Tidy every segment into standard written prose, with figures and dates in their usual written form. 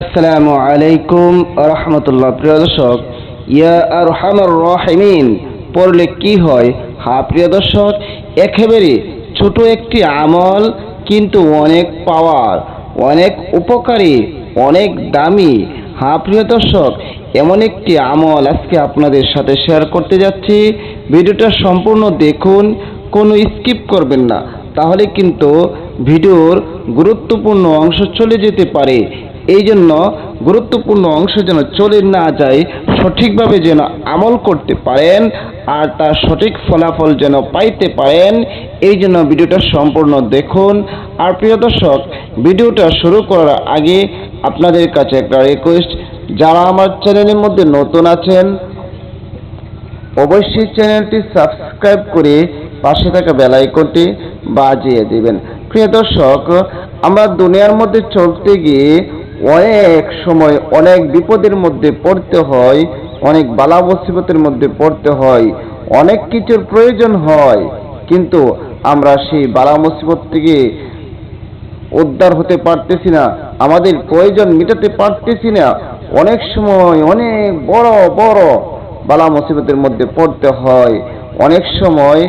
আসসালামু আলাইকুম রহমতুল্লাহ। প্রিয় দর্শক, ইয়া আরহামার রাহিমিন পড়লে কি হয়? প্রিয় দর্শক, একেবারে ছোট একটি আমল কিন্তু অনেক পাওয়ার, অনেক উপকারী, অনেক দামি। প্রিয় দর্শক, এমন একটি আমল আজকে আপনাদের সাথে শেয়ার করতে যাচ্ছি। ভিডিওটা সম্পূর্ণ দেখুন, কোনো স্কিপ করবেন না, তাহলে কিন্তু ভিডিওর গুরুত্বপূর্ণ অংশ চলে যেতে পারে। এই জন্য গুরুত্বপূর্ণ অংশ যেন চলে না যায়, সঠিকভাবে যেন আমল করতে পারেন আর তার সঠিক ফলাফল যেন পাইতে পারেন, এই জন্য ভিডিওটা সম্পূর্ণ দেখুন। আর প্রিয় দর্শক, ভিডিওটা শুরু করার আগে আপনাদের কাছে একটা রিকোয়েস্ট, যারা আমার চ্যানেলের মধ্যে নতুন আছেন অবশ্যই চ্যানেলটি সাবস্ক্রাইব করে পাশে থাকা বেল আইকনটি বাজিয়ে দিবেন। প্রিয় দর্শক, আমরা দুনিয়ার মধ্যে চলতে গিয়ে অনেক সময় অনেক বিপদের মধ্যে পড়তে হয়, অনেক বালা মুসিবতের মধ্যে পড়তে হয়, অনেক কিছুর প্রয়োজন হয়, কিন্তু আমরা সেই বালা মুসিবত থেকে উদ্ধার হতে পারতেছি না, আমাদের প্রয়োজন মেটাতে পারতেছি না। অনেক সময় অনেক বড় বড় বালা মুসিবতের মধ্যে পড়তে হয়। অনেক সময়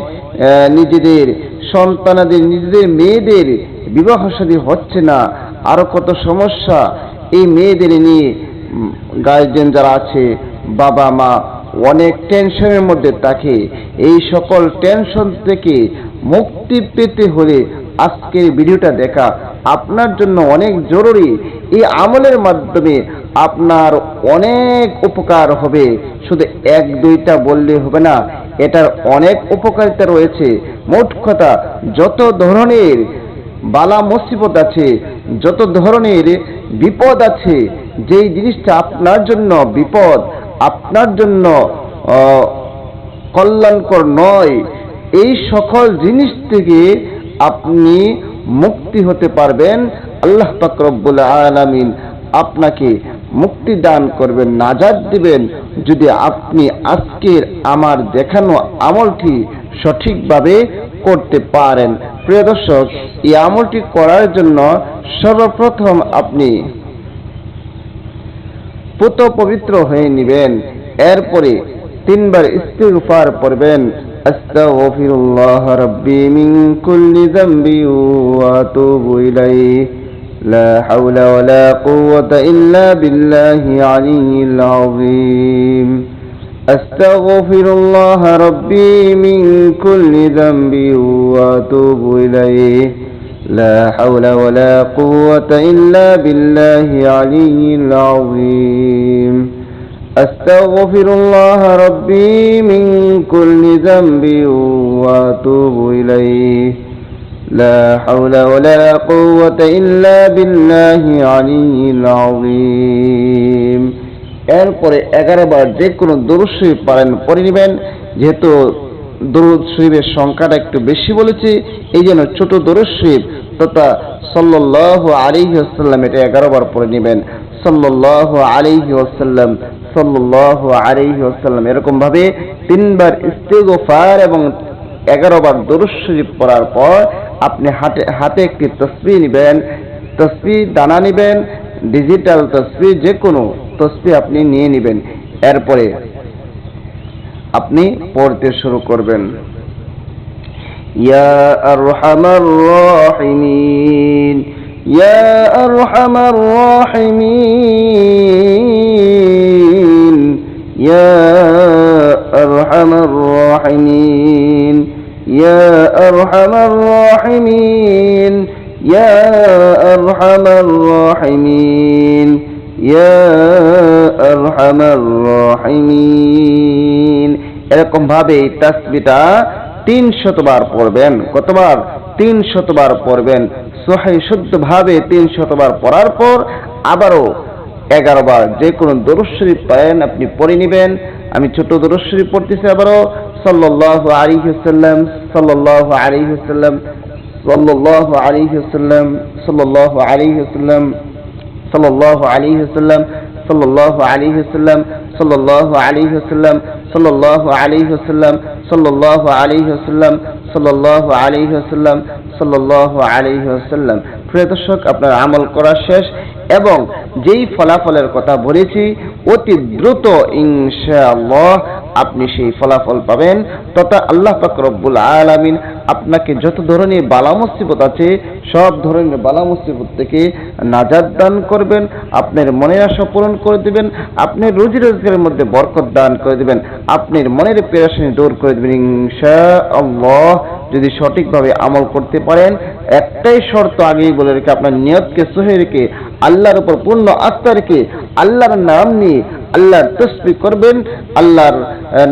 নিজেদের সন্তানাদের, নিজেদের মেয়েদের বিবাহ শাদী হচ্ছে না, আরো কত সমস্যা। এই মেয়েদের নিয়ে গার্জিয়ান যারা আছে, বাবা মা অনেক টেনশনের মধ্যে থাকে। এই সকল টেনশন থেকে মুক্তি পেতে হলে আজকের ভিডিওটা দেখা আপনার জন্য অনেক জরুরি। এই আমলের মাধ্যমে আপনার অনেক উপকার হবে। শুধু এক দুইটা বললে হবে না, এটার অনেক উপকারিতা রয়েছে। মোট কথা, যত ধরনের বালা মুসিবত আছে, যত ধরনের বিপদ আছে, যেই জিনিসটা আপনার জন্য বিপদ, আপনার জন্য কল্যাণকর নয়, এই সকল জিনিস থেকে আপনি মুক্তি হতে পারবেন। আল্লাহ পাক রব্বুল আলামিন আপনাকে মুক্তি দান করবেন, নাজাত দিবেন, যদি আপনি আজকের আমার দেখানো আমলটি সঠিকভাবে করতে পারেন। প্রিয় দর্শক, এই আমলটি করার জন্য সর্বপ্রথম আপনি পুত পবিত্র হয়ে নেবেন। এরপরে 3 বার ইস্তিগফার পড়বেন। আস্তাগফিরুল্লাহ রাব্বি মিন কুল্লি যামবি ওয়া আতুবু ইলাইহি লা হাওলা ওয়ালা কুওয়াতা ইল্লা বিল্লাহি আলিয়্যিল আযীম। আস্তাগফিরুল্লাহ রাব্বি মিন কুল্লি যামবি ওয়া আতুবু ইলাইহি لا حول ولا قوة إلا بالله العلي العظيم. أستغفر الله ربي من كل ذنب وأتوب إليه لا حول ولا قوة إلا بالله العلي العظيم. এরপরে 11 বার যে কোনো দরুদ শরীফ পারেন পড়ে নেবেন। যেহেতু দরুদ শরীফের সংখ্যাটা একটু বেশি বলেছি, এই জন্য ছোট দরুদ শরীফ তথা সাল্লাল্লাহু আলাইহি ওয়াসাল্লাম এটা 11 বার পড়ে নেবেন। সাল্লাল্লাহু আলাইহি ওয়াসাল্লাম, সাল্লাল্লাহু আলাইহি ওয়াসাল্লাম, এরকম ভাবে 3 বার ইস্তিগফার এবং 11 বার দরুদ শরীফ পড়ার পর আপনি হাতে একটি তাসবিহ নেবেন, তাসবিহ দানা নেবেন, ডিজিটাল তাসবিহ, যে কোনো তাসবিহ আপনি নিয়ে নেবেন। এরপরে আপনি পড়তে শুরু করবেন। ইয়া আরহামার রাহিমিন, ইয়া আরহামার রাহিমিন, ইয়া আরহামার রাহিমিন, ইয়া আরহামার রাহিমিন, ইয়া আরহামার রাহিমিন, ইয়া আরহামার রাহিমিন। এরকম ভাবে তাসবিহটা 300 বার পড়বেন। কতবার? 300 বার পড়বেন। সহিহ শুদ্ধ ভাবে 300 বার পড়ার পর আবারও 11 বার যে কোনো দরুদ শরীফ পারেন আপনি পড়ে নেবেন। আমি ছোট দরুদ শরীফ পড়তেছি আবারও। সাল্লাল্লাহু আলাইহি ওয়াসাল্লাম, সাল্লাল্লাহু আলাইহি ওয়াসাল্লাম, সাল্লাল্লাহু আলাইহি ওয়াসাল্লাম, সাল্লাল্লাহু আলাইহি ওয়াসাল্লাম, সাল্লাল্লাহু আলাইহি ওয়াসাল্লাম, সাল্লাল্লাহু আলাইহি ওয়াসাল্লাম, সাল্লাল্লাহু আলাইহি ওয়াসাল্লাম, সাল্লাল্লাহু আলাইহি ওয়াসাল্লাম, সাল্লাল্লাহু আলাইহি ওয়াসাল্লাম, সাল্লাল্লাহু আলাইহি ওয়াসাল্লাম, সাল্লাল্লাহু আলাইহি ওয়াসাল্লাম। প্রিয় দর্শক, আপনার আমল করা শেষ এবং যেই ফলাফলের কথা বলেছি অতি দ্রুত ইনশাআল্লাহ আপনি সেই ফলাফল পাবেন। তথা আল্লাহ পাক রব্বুল আলামিন আপনাকে যত ধরনের বালা মুসিবত আছে সব ধরনের বালা মুসিবত থেকে নাজাত দান করবেন, আপনার মনের আশা পূরণ করে দিবেন, আপনার রুজি রোজগারের মধ্যে বরকত দান করে দিবেন, আপনার মনের পেরেশানি দূর করে দিবেন ইনশাআল্লাহ। যদি সঠিকভাবে আমল করতে পারেন, একটাই শর্ত আগেই বলে রেখে, আপনার নিয়তকে সহি রেখে, আল্লাহর উপর পূর্ণ আস্থা রেখে, আল্লাহর নাম নিয়ে আল্লাহর তাসবিহ করবেন, আল্লাহর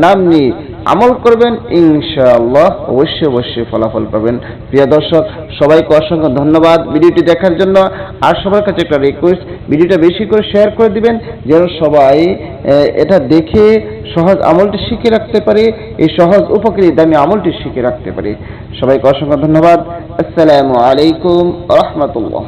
নাম নিয়ে আমল করবেন, ইনশাআল্লাহ অবশ্যই ফলাফল পাবেন। প্রিয় দর্শক, সবাইকে অসংখ্য ধন্যবাদ ভিডিওটি দেখার জন্য। আর সবার কাছে একটা রিকোয়েস্ট, ভিডিওটা বেশি করে শেয়ার করে দিবেন যেন সবাই এটা দেখে সহজ আমলটি শিখে রাখতে পারে, এই সহজ উপকারী দামি আমলটি শিখে রাখতে পারে। সবাইকে অসংখ্য ধন্যবাদ। আসসালামু আলাইকুম ওয়া রাহমাতুল্লাহ।